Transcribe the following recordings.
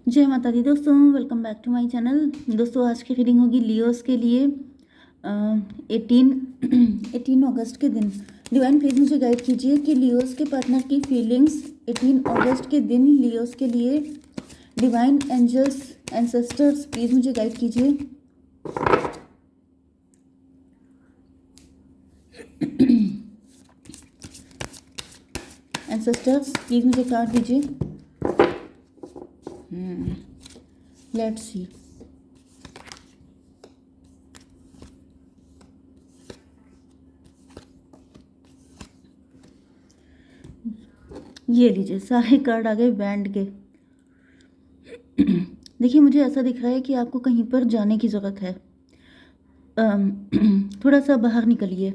जय माता दी दोस्तों, welcome back to my channel. दोस्तों आज की रीडिंग होगी लियोस के लिए 18 अगस्त के दिन। डिवाइन प्लीज मुझे गाइड कीजिए कि लियोस के पार्टनर की फीलिंग्स 18 अगस्त के दिन लियोस के लिए। डिवाइन एंजल्स एंसेस्टर्स प्लीज मुझे गाइड कीजिए। एंसेस्टर्स प्लीज मुझे कार्ड दीजिए। Let's see. ये लीजिए, सारे कार्ड आ गए बैंड के। देखिए, मुझे ऐसा दिख रहा है कि आपको कहीं पर जाने की ज़रूरत है। थोड़ा सा बाहर निकलिए।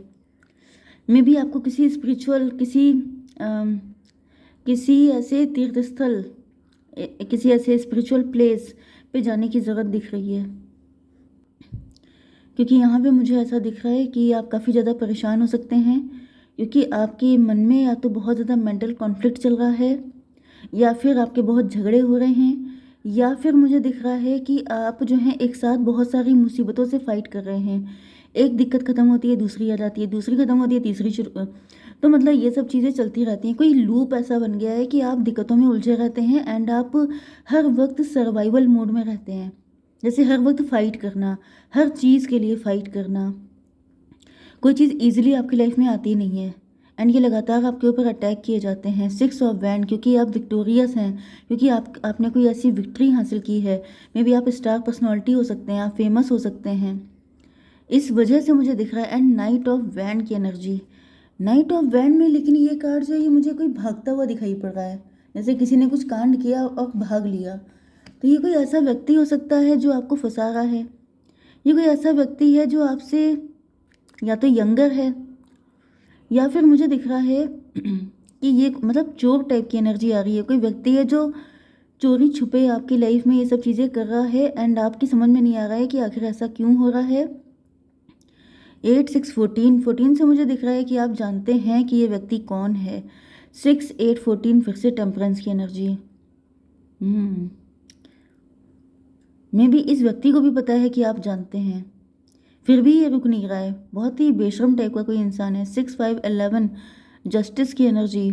मे बी आपको किसी स्पिरिचुअल किसी ऐसे तीर्थ स्थल, किसी ऐसे स्पिरिचुअल प्लेस पे जाने की ज़रूरत दिख रही है, क्योंकि यहाँ पे मुझे ऐसा दिख रहा है कि आप काफ़ी ज़्यादा परेशान हो सकते हैं, क्योंकि आपके मन में या तो बहुत ज़्यादा मेंटल कॉन्फ्लिक्ट चल रहा है, या फिर आपके बहुत झगड़े हो रहे हैं, या फिर मुझे दिख रहा है कि आप जो हैं एक साथ बहुत सारी मुसीबतों से फाइट कर रहे हैं। एक दिक्कत ख़त्म होती है, दूसरी आ जाती है, दूसरी ख़त्म होती है, तीसरी शुरू। तो मतलब ये सब चीज़ें चलती रहती हैं। कोई लूप ऐसा बन गया है कि आप दिक्कतों में उलझे रहते हैं एंड आप हर वक्त सर्वाइवल मोड में रहते हैं। जैसे हर वक्त फ़ाइट करना, हर चीज़ के लिए फ़ाइट करना। कोई चीज़ ईजिली आपकी लाइफ में आती नहीं है एंड ये लगातार आपके ऊपर अटैक किए जाते हैं। 6 ऑफ वैंड, क्योंकि आप विक्टोरियस हैं, क्योंकि आपने कोई ऐसी विक्ट्री हासिल की है। मे बी आप स्टार पर्सनैलिटी हो सकते हैं, आप फेमस हो सकते हैं, इस वजह से मुझे दिख रहा है। एंड नाइट ऑफ वैंड की एनर्जी, नाइट ऑफ वैंड में, लेकिन ये कार्ड जो है ये मुझे कोई भागता हुआ दिखाई पड़ रहा है, जैसे किसी ने कुछ कांड किया और भाग लिया। तो ये कोई ऐसा व्यक्ति हो सकता है जो आपको फंसा रहा है। ये कोई ऐसा व्यक्ति है जो आपसे या तो यंगर है, या फिर मुझे दिख रहा है कि ये मतलब चोर टाइप की एनर्जी आ रही है। कोई व्यक्ति है जो चोरी छुपे आपकी लाइफ में ये सब चीज़ें कर रहा है एंड आपकी समझ में नहीं आ रहा है कि आखिर ऐसा क्यों हो रहा है। 8 6 14 14 से मुझे दिख रहा है कि आप जानते हैं कि ये व्यक्ति कौन है। 6 8 14 फिर से टेम्परेंस की एनर्जी। मे बी इस व्यक्ति को भी पता है कि आप जानते हैं, फिर भी ये रुक नहीं रहा है। बहुत ही बेशरम टाइप का कोई इंसान है। 6 5 11 जस्टिस की एनर्जी,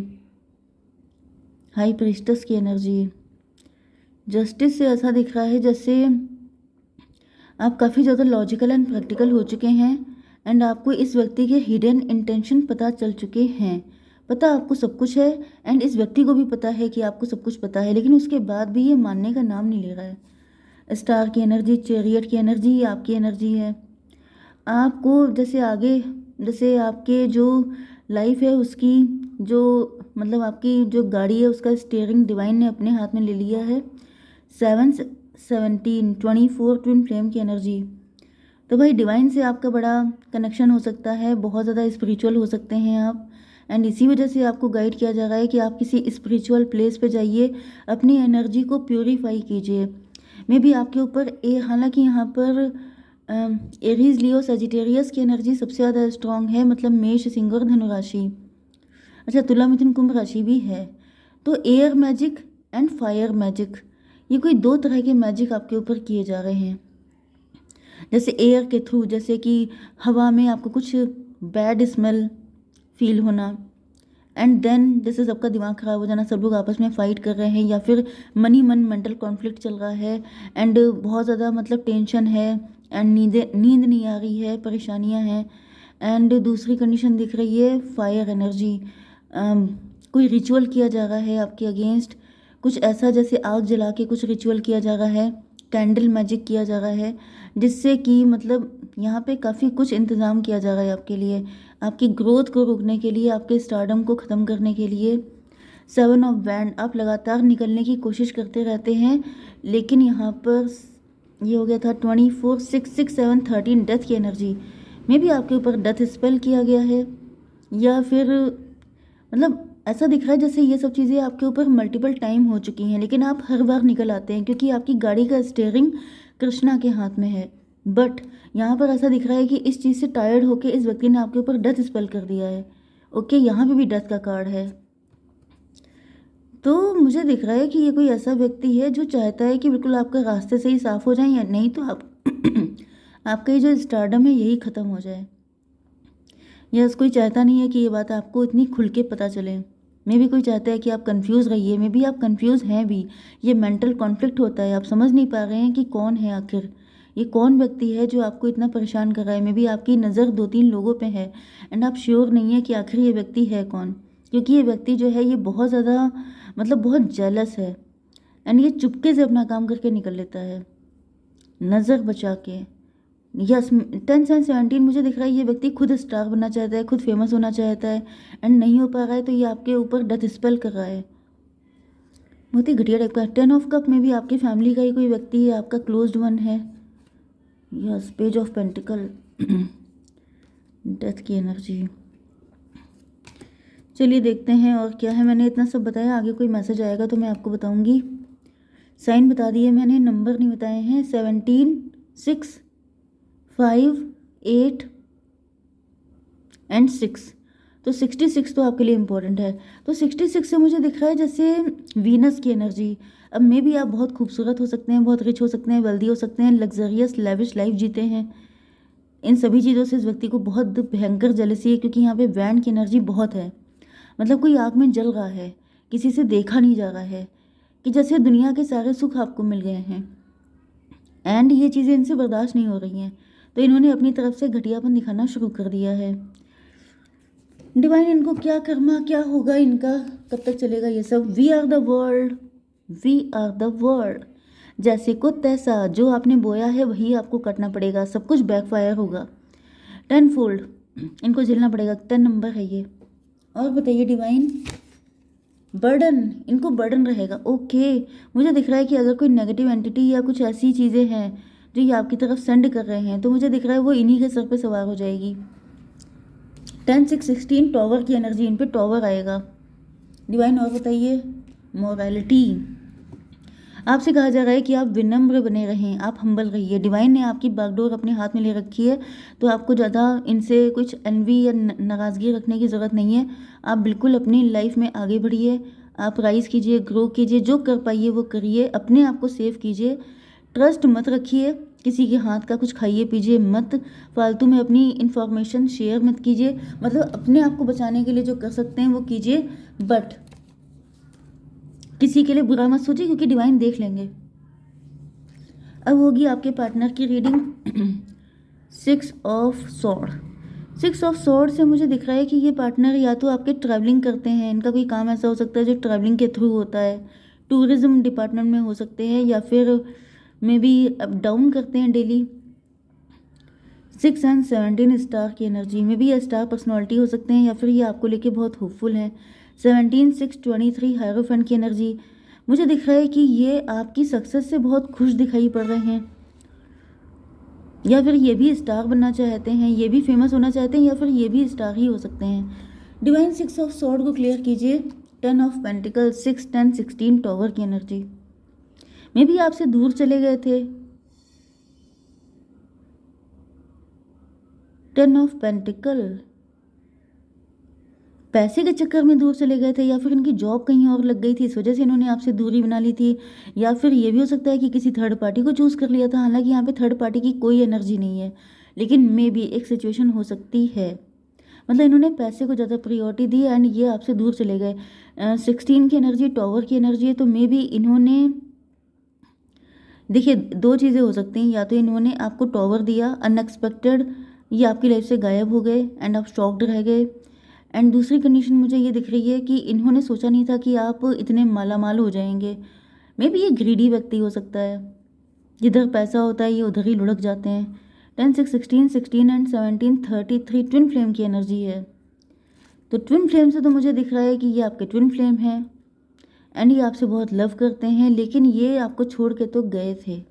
हाई प्रीस्टस की एनर्जी। जस्टिस से ऐसा दिख रहा है जैसे आप काफ़ी ज़्यादा लॉजिकल एंड प्रैक्टिकल हो चुके हैं एंड आपको इस व्यक्ति के हिडन इंटेंशन पता चल चुके हैं। पता आपको सब कुछ है एंड इस व्यक्ति को भी पता है कि आपको सब कुछ पता है, लेकिन उसके बाद भी ये मानने का नाम नहीं ले रहा है। स्टार की एनर्जी, चैरियट की एनर्जी, ये आपकी एनर्जी है। आपको जैसे आगे, जैसे आपके जो लाइफ है उसकी जो मतलब आपकी जो गाड़ी है उसका स्टीयरिंग डिवाइन ने अपने हाथ में ले लिया है। 7 17 24 ट्विन फ्लेम की एनर्जी। तो भाई डिवाइन से आपका बड़ा कनेक्शन हो सकता है, बहुत ज़्यादा स्पिरिचुअल हो सकते हैं आप, एंड इसी वजह से आपको गाइड किया जा रहा है कि आप किसी स्पिरिचुअल प्लेस पे जाइए, अपनी एनर्जी को प्योरीफाई कीजिए। मे बी आपके ऊपर हालांकि यहाँ पर एरीज, लियो, सेजिटेरियस की एनर्जी सबसे ज़्यादा स्ट्रांग है, मतलब मेष, सिंह और धनु राशि। अच्छा, तुला, मिथुन, कुंभ राशि भी है। तो air magic and fire magic, ये कोई दो तरह के मैजिक आपके ऊपर किए जा रहे हैं। जैसे एयर के थ्रू, जैसे कि हवा में आपको कुछ बैड स्मेल फील होना, एंड देन जैसे सबका दिमाग ख़राब हो जाना, सब लोग आपस में फ़ाइट कर रहे हैं, या फिर मन ही मन मेंटल कॉन्फ्लिक्ट चल रहा है एंड बहुत ज़्यादा मतलब टेंशन है एंड नींद नहीं आ रही है, परेशानियां हैं। एंड दूसरी कंडीशन दिख रही है फायर एनर्जी। कोई रिचुअल किया जा रहा है आपके अगेंस्ट, कुछ ऐसा जैसे आग जला के कुछ रिचुअल किया जा रहा है, कैंडल मैजिक किया जा रहा है, जिससे कि मतलब यहाँ पे काफ़ी कुछ इंतज़ाम किया जा रहा है आपके लिए, आपकी ग्रोथ को रोकने के लिए, आपके स्टारडम को ख़त्म करने के लिए। 7 ऑफ वैंड, आप लगातार निकलने की कोशिश करते रहते हैं, लेकिन यहाँ पर ये हो गया था 24 6 6 7 13 डेथ की एनर्जी। मे बी आपके ऊपर डेथ स्पेल किया गया है, या फिर मतलब ऐसा दिख रहा है जैसे ये सब चीज़ें आपके ऊपर मल्टीपल टाइम हो चुकी हैं, लेकिन आप हर बार निकल आते हैं क्योंकि आपकी गाड़ी का स्टीयरिंग कृष्णा के हाथ में है। बट यहाँ पर ऐसा दिख रहा है कि इस चीज़ से टायर्ड होकर इस व्यक्ति ने आपके ऊपर डेथ स्पेल कर दिया है। ओके, यहाँ पे भी डेथ का कार्ड है। तो मुझे दिख रहा है कि ये कोई ऐसा व्यक्ति है जो चाहता है कि बिल्कुल आपका रास्ते से ही साफ हो जाए, या नहीं तो आप आपका ये जो स्टारडम है यही ख़त्म हो जाए। यस, कोई चाहता नहीं है कि ये बात आपको इतनी खुल के पता चले। मे भी कोई चाहता है कि आप कंफ्यूज रहिए, मे भी आप कंफ्यूज हैं भी। ये मेंटल कॉन्फ्लिक्ट होता है, आप समझ नहीं पा रहे हैं कि कौन है आखिर, ये कौन व्यक्ति है जो आपको इतना परेशान कर रहा है। मे भी आपकी नज़र 2-3 लोगों पे है एंड आप श्योर नहीं है कि आखिर ये व्यक्ति है कौन। क्योंकि ये व्यक्ति जो है ये बहुत ज़्यादा मतलब बहुत जेलस है एंड ये चुपके से अपना काम करके निकल लेता है, नज़र बचा के। यस, 10 एंड 17 मुझे दिख रहा है ये व्यक्ति खुद स्टार बनना चाहता है, खुद फेमस होना चाहता है एंड नहीं हो पा रहा है, तो ये आपके ऊपर डेथ स्पेल कर रहा है। बहुत ही घटिया टाइप का। 10 ऑफ कप में भी आपकी फैमिली का ही कोई व्यक्ति है, आपका क्लोज्ड वन है। Yes, page of pentacle, death की एनर्जी। चलिए देखते हैं और क्या है। मैंने इतना सब बताया, आगे कोई मैसेज आएगा तो मैं आपको बताऊंगी। साइन बता दिए मैंने, नंबर नहीं बताए हैं। 17, 6, 5, 8 एंड 6। तो 66 तो आपके लिए इम्पोर्टेंट है। तो 66 से मुझे दिख रहा है जैसे वीनस की एनर्जी। अब मे भी आप बहुत खूबसूरत हो सकते हैं, बहुत रिच हो सकते हैं, वेल्दी हो सकते हैं, लग्जरियस लेविश लाइफ जीते हैं। इन सभी चीज़ों से इस व्यक्ति को बहुत भयंकर जेलसी है, क्योंकि यहाँ पे वैन की एनर्जी बहुत है। मतलब कोई आग में जल रहा है, किसी से देखा नहीं जा रहा है, कि जैसे दुनिया के सारे सुख आपको मिल गए हैं एंड ये चीज़ें इनसे बर्दाश्त नहीं हो रही हैं, तो इन्होंने अपनी तरफ से घटियापन दिखाना शुरू कर दिया है। डिवाइन, इनको क्या कर्मा, क्या होगा इनका, कब तक चलेगा ये सब। We are the world, we are the world. जैसे को तैसा, जो आपने बोया है वही आपको कटना पड़ेगा, सब कुछ बैकफायर होगा 10 फोल्ड, इनको झेलना पड़ेगा। 10 नंबर है ये। और बताइए डिवाइन, बर्डन, इनको बर्डन रहेगा। ओके, मुझे दिख रहा है कि अगर कोई नेगेटिव एंटिटी या कुछ ऐसी चीज़ें हैं जो ये आपकी तरफ सेंड कर रहे हैं, तो मुझे दिख रहा है वो इन्हीं के सर पे सवार हो जाएगी। 10, 6, 16 टॉवर की एनर्जी, इन पे टॉवर आएगा। डिवाइन और बताइए, मोरालिटी, आपसे कहा जा रहा है कि आप विनम्र बने रहें, आप हम्बल रहिए। डिवाइन ने आपकी बागडोर अपने हाथ में ले रखी है, तो आपको ज़्यादा इनसे कुछ एनवी या नाराज़गी रखने की ज़रूरत नहीं है। आप बिल्कुल अपनी लाइफ में आगे बढ़िए, आप राइज कीजिए, ग्रो कीजिए, जो कर पाइए वो करिए, अपने आप को सेव कीजिए, ट्रस्ट मत रखिए, किसी के हाथ का कुछ खाइए पीजिए मत, फालतू में अपनी इन्फॉर्मेशन शेयर मत कीजिए। मतलब अपने आप को बचाने के लिए जो कर सकते हैं वो कीजिए, बट किसी के लिए बुरा मत सोचिए, क्योंकि डिवाइन देख लेंगे। अब होगी आपके पार्टनर की reading. 6 of sword, 6 of sword से मुझे दिख रहा है कि ये पार्टनर या तो आपके ट्रैवलिंग करते हैं, इनका कोई काम ऐसा हो सकता है जो ट्रैवलिंग के थ्रू होता है, टूरिज्म डिपार्टमेंट में हो सकते हैं, या फिर मे बी अप डाउन करते हैं डेली। 6 एंड 17 स्टार की एनर्जी में भी ये स्टार पर्सनालिटी हो सकते हैं, या फिर ये आपको लेके बहुत होपफुल हैं। 17, 6, 23 हायरोफेंट की एनर्जी। मुझे दिख रहा है कि ये आपकी सक्सेस से बहुत खुश दिखाई पड़ रहे हैं, या फिर ये भी स्टार बनना चाहते हैं, ये भी फेमस होना चाहते हैं, या फिर ये भी स्टार ही हो सकते हैं। डिवाइन 6 ऑफ सॉर्ड को क्लियर कीजिए। 10 ऑफ पेंटिकल, 6, 10, 16 टॉवर की एनर्जी। मे भी आपसे दूर चले गए थे। 10 ऑफ पेंटिकल, पैसे के चक्कर में दूर चले गए थे, या फिर इनकी जॉब कहीं और लग गई थी, इस वजह से इन्होंने आपसे दूरी बना ली थी, या फिर ये भी हो सकता है कि किसी थर्ड पार्टी को चूज़ कर लिया था। हालांकि यहाँ पे थर्ड पार्टी की कोई एनर्जी नहीं है, लेकिन मे बी एक सिचुएशन हो सकती है। मतलब इन्होंने पैसे को ज़्यादा प्रियोरिटी दी एंड ये आपसे दूर चले गए। 16 की एनर्जी टॉवर की एनर्जी है, तो मे बी इन्होंने, देखिए दो चीज़ें हो सकती हैं, या तो इन्होंने आपको टॉवर दिया अनएक्सपेक्टेड, ये आपकी लाइफ से गायब हो गए एंड आप शॉक्ड रह गए। एंड दूसरी कंडीशन मुझे ये दिख रही है कि इन्होंने सोचा नहीं था कि आप इतने मालामाल हो जाएंगे। मे बी ये ग्रीडी व्यक्ति हो सकता है, जिधर पैसा होता है ये उधर ही लुढ़क जाते हैं। 10, 6, 16, 16 एंड 17, 33 ट्विन फ्लेम की एनर्जी है। तो ट्विन फ्लेम से तो मुझे दिख रहा है कि ये आपके ट्विन फ्लेम हैं एंड ये आपसे बहुत लव करते हैं, लेकिन ये आपको छोड़ के तो गए थे।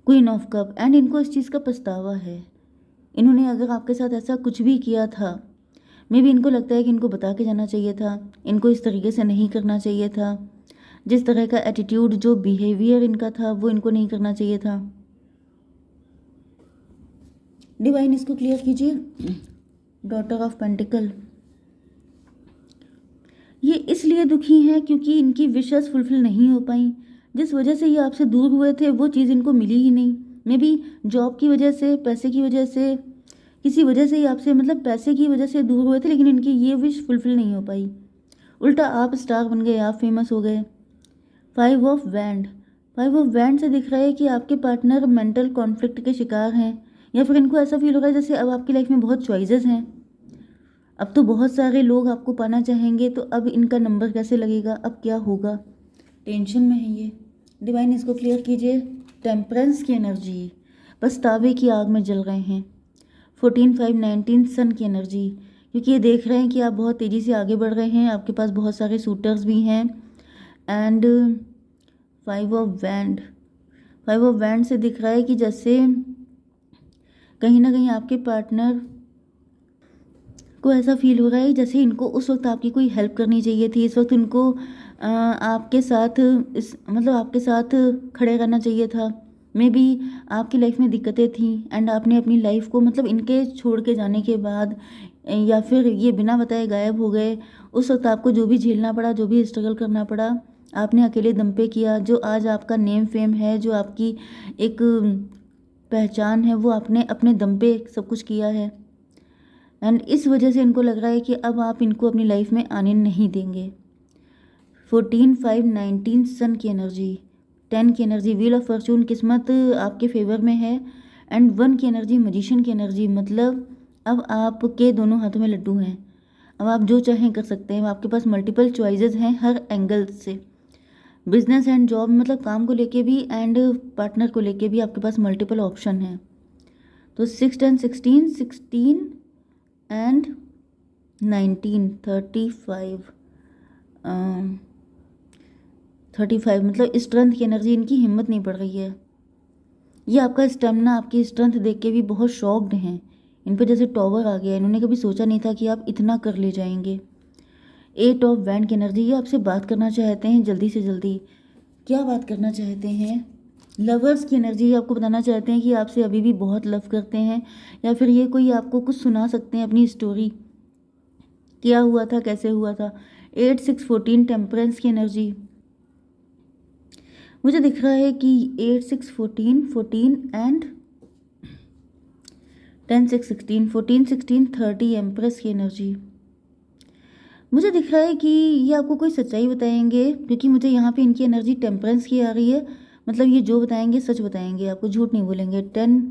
क्वीन ऑफ कप, एंड इनको इस चीज़ का पछतावा है। इन्होंने अगर आपके साथ ऐसा कुछ भी किया था, मे बी इनको लगता है कि इनको बता के जाना चाहिए था, इनको इस तरीके से नहीं करना चाहिए था, जिस तरह का एटीट्यूड, जो बिहेवियर इनका था वो इनको नहीं करना चाहिए था। डिवाइन इसको क्लियर कीजिए। डॉटर ऑफ पेंटिकल, ये इसलिए दुखी हैं क्योंकि इनकी विशेस फुलफिल नहीं हो पाई। जिस वजह से ये आपसे दूर हुए थे वो चीज़ इनको मिली ही नहीं। मे बी जॉब की वजह से, पैसे की वजह से, किसी वजह से ही आपसे, मतलब पैसे की वजह से दूर हुए थे, लेकिन इनकी ये विश फुलफिल नहीं हो पाई। उल्टा आप स्टार बन गए, आप फेमस हो गए। 5 ऑफ वैंड। 5 ऑफ वैंड से दिख रहा है कि आपके पार्टनर मेंटल कॉन्फ्लिक्ट के शिकार हैं, या फिर इनको ऐसा फील हो रहा है जैसे अब आपकी लाइफ में बहुत चॉइसेस हैं, अब तो बहुत सारे लोग आपको पाना चाहेंगे, तो अब इनका नंबर कैसे लगेगा, अब क्या होगा, टेंशन में है ये। डिवाइन इसको क्लियर कीजिए। टेम्परेंस की एनर्जी, पछतावे की आग में जल रहे हैं। 14/5/19 सन की एनर्जी, क्योंकि ये देख रहे हैं कि आप बहुत तेज़ी से आगे बढ़ रहे हैं, आपके पास बहुत सारे सूटर्स भी हैं। And 5 of wand. 5 of wand से दिख रहा है कि जैसे कहीं ना कहीं आपके पार्टनर को ऐसा फील हो रहा है जैसे इनको उस वक्त आपकी कोई हेल्प करनी चाहिए थी, इस वक्त उनको आपके साथ, इस मतलब आपके साथ खड़े रहना चाहिए था। मे बी आपकी लाइफ में दिक्कतें थी एंड आपने अपनी लाइफ को, मतलब इनके छोड़ के जाने के बाद, या फिर ये बिना बताए गायब हो गए, उस वक्त आपको जो भी झेलना पड़ा, जो भी स्ट्रगल करना पड़ा, आपने अकेले दम पे किया। जो आज आपका नेम फेम है, जो आपकी एक पहचान है, वो आपने अपने दम पे सब कुछ किया है। एंड इस वजह से इनको लग रहा है कि अब आप इनको अपनी लाइफ में आने नहीं देंगे। 14/5/19 सन की एनर्जी, 10 की एनर्जी व्हील ऑफ फॉर्चून, किस्मत आपके फेवर में है। एंड 1 की एनर्जी मैजिशियन की एनर्जी, मतलब अब आपके दोनों हाथों में लड्डू हैं, अब आप जो चाहें कर सकते हैं, आपके पास मल्टीपल चॉइसेस हैं हर एंगल से। बिजनेस एंड जॉब, मतलब काम को लेके भी एंड पार्टनर को लेके भी आपके पास मल्टीपल ऑप्शन हैं। तो 6 10 16 16 एंड 19 35 35, मतलब स्ट्रेंथ की एनर्जी, इनकी हिम्मत नहीं पड़ रही है। ये आपका स्टेमिना, आपकी स्ट्रेंथ देख के भी बहुत शॉक्ड हैं, इन पर जैसे टॉवर आ गया, इन्होंने कभी सोचा नहीं था कि आप इतना कर ले जाएंगे। 8 ऑफ वैंड की एनर्जी, ये आपसे बात करना चाहते हैं जल्दी से जल्दी। क्या बात करना चाहते हैं? लवर्स की एनर्जी, ये आपको बताना चाहते हैं कि आपसे अभी भी बहुत लव करते हैं, या फिर ये कोई आपको कुछ सुना सकते हैं अपनी स्टोरी, क्या हुआ था, कैसे हुआ था। 8 6 14 टेम्परेंस की एनर्जी, मुझे दिख रहा है कि 8 6 14 14 एंड 10 6 16 14 16 30 एम्प्रेस की एनर्जी। मुझे दिख रहा है कि ये आपको कोई सच्चाई बताएंगे, क्योंकि मुझे यहाँ पे इनकी एनर्जी टेम्परेंस की आ रही है, मतलब ये जो बताएंगे सच बताएंगे, आपको झूठ नहीं बोलेंगे। 10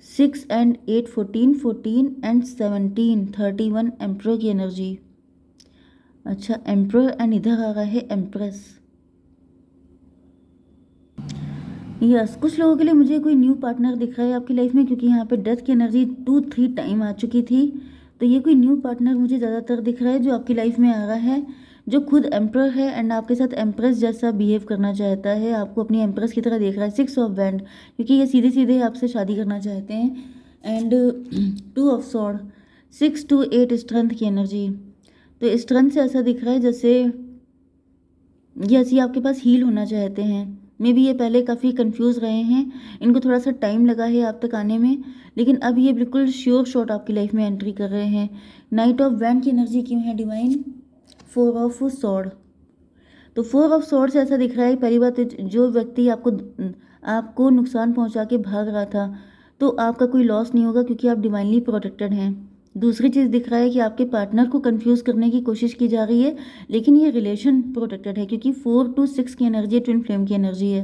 6 एंड 8 14 14 एंड 17 31 एम्प्रो की एनर्जी। अच्छा, एम्प्रो एंड इधर आ रहा है एम्प्रेस। यस, कुछ लोगों के लिए मुझे कोई न्यू पार्टनर दिख रहा है आपकी लाइफ में, क्योंकि यहाँ पे डेथ की एनर्जी 2 3 टाइम आ चुकी थी, तो ये कोई न्यू पार्टनर मुझे ज़्यादातर दिख रहा है जो आपकी लाइफ में आ रहा है, जो खुद एम्प्रर है एंड आपके साथ एम्प्रेस जैसा बिहेव करना चाहता है, आपको अपनी एम्प्रेस की तरह देख रहा है। 6 ऑफ वैंड, क्योंकि ये सीधे सीधे आपसे शादी करना चाहते हैं। And 2 of sword, 6 to 8 strength की एनर्जी, तो स्ट्रेंथ से ऐसा दिख रहा है जैसे ये आपके पास हील होना चाहते हैं। मे बी ये पहले काफ़ी कंफ्यूज रहे हैं, इनको थोड़ा सा टाइम लगा है आप तक आने में, लेकिन अब ये बिल्कुल श्योर शॉट आपकी लाइफ में एंट्री कर रहे हैं। 9 ऑफ वैंड की एनर्जी क्यों है डिवाइन? 4 ऑफ सॉर्ड, तो 4 ऑफ सॉर्ड से ऐसा दिख रहा है, पहली बात जो व्यक्ति आपको नुकसान पहुंचा के भाग रहा था, तो आपका कोई लॉस नहीं होगा क्योंकि आप डिवाइनली प्रोटेक्टेड हैं। दूसरी चीज़ दिख रहा है कि आपके पार्टनर को कंफ्यूज करने की कोशिश की जा रही है, लेकिन ये रिलेशन प्रोटेक्टेड है, क्योंकि 4 to 6 की एनर्जी ट्विन फ्लेम की एनर्जी है,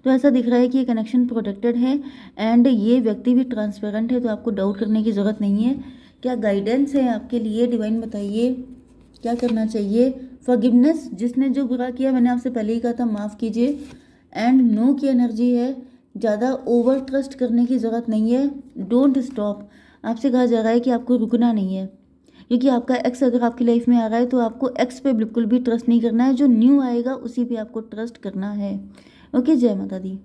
तो ऐसा दिख रहा है कि ये कनेक्शन प्रोटेक्टेड है एंड ये व्यक्ति भी ट्रांसपेरेंट है, तो आपको डाउट करने की ज़रूरत नहीं है। क्या गाइडेंस है आपके लिए डिवाइन, बताइए क्या करना चाहिए? फॉरगिवनेस, जिसने जो बुरा किया, मैंने आपसे पहले ही कहा था माफ़ कीजिए। एंड नो की एनर्जी है, ज़्यादा ओवर ट्रस्ट करने की ज़रूरत नहीं है। डोंट स्टॉप, आपसे कहा जा रहा है कि आपको रुकना नहीं है, क्योंकि आपका एक्स अगर आपकी लाइफ में आ रहा है तो आपको एक्स पे बिल्कुल भी ट्रस्ट नहीं करना है, जो न्यू आएगा उसी पे आपको ट्रस्ट करना है। ओके, जय माता दी।